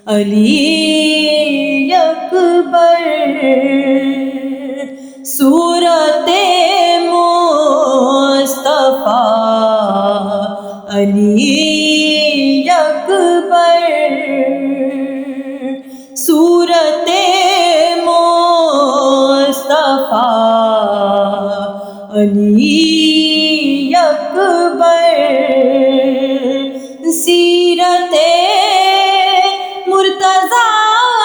علی اکبر صورت مصطفیٰ علی اکبر صورت مصطفیٰ علی اکبر سیرت مرتضیٰ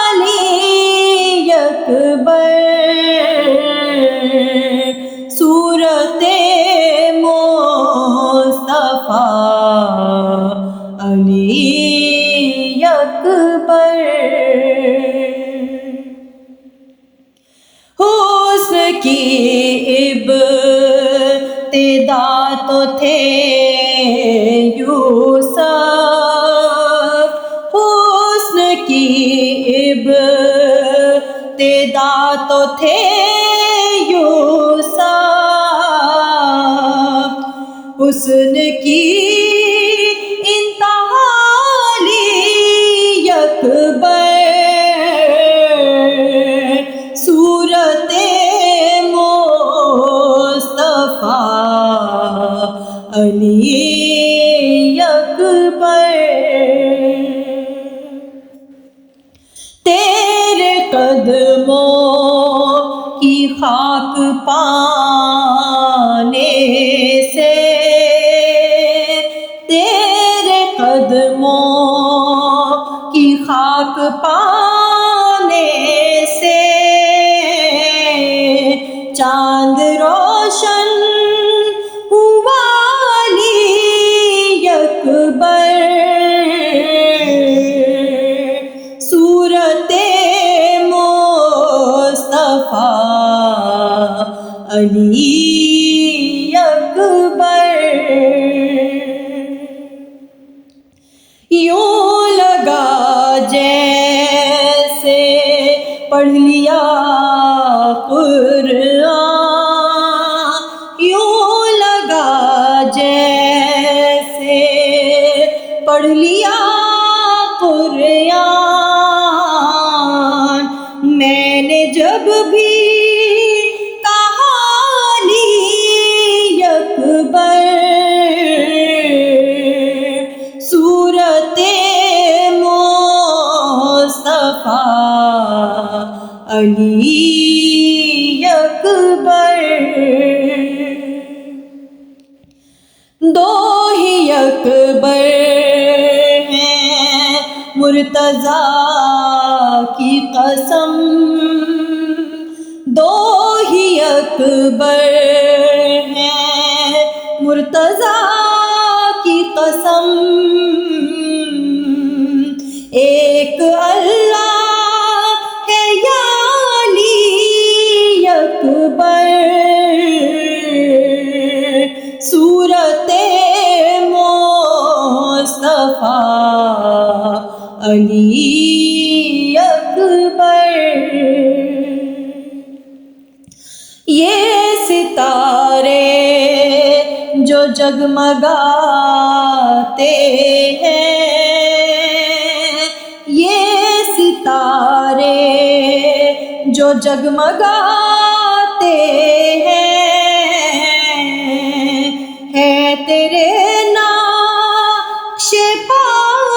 علی اکبر صورت مصطفیٰ علی اکبر حسن کی ابتدا تو تھے یوسف حسن کی ابتدا تو تھے یوسف حسن کی انتہا علی اکبر صورت مصطفیٰ علی اکبر تیرے قدموں کی خاک پانے سے تیرے قدموں کی خاک پانے سے چاند روشن ہوا علی اکبر صورت مصطفیٰ علی اکبر یوں لگا جیسے پڑھ لیا قرآن یوں لگا جیسے پڑھ لیا قرآن میں نے جب بھی کہا علی اکبر صورت مصطفیٰ علی اکبر دو ہی اکبر ہیں مرتضیٰ کی قسم دو ہی اکبر ہیں مرتضیٰ کی قسم ایک اللہ ہے یا علی اکبر صورت مصطفیٰ علی اکبر یہ ستارے جو جگمگاتے ہیں یہ ستارے جو جگمگاتے ہیں تیرے نقش پا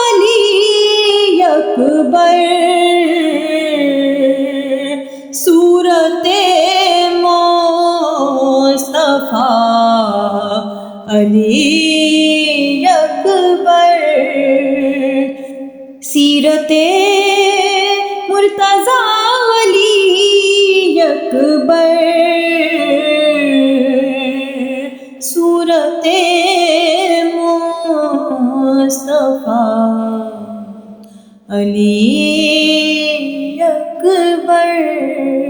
علی اکبر صورت مصطفیٰ علی اکبر سیرت مرتضیٰ علی اکبر صورت مصطفیٰ علی اکبر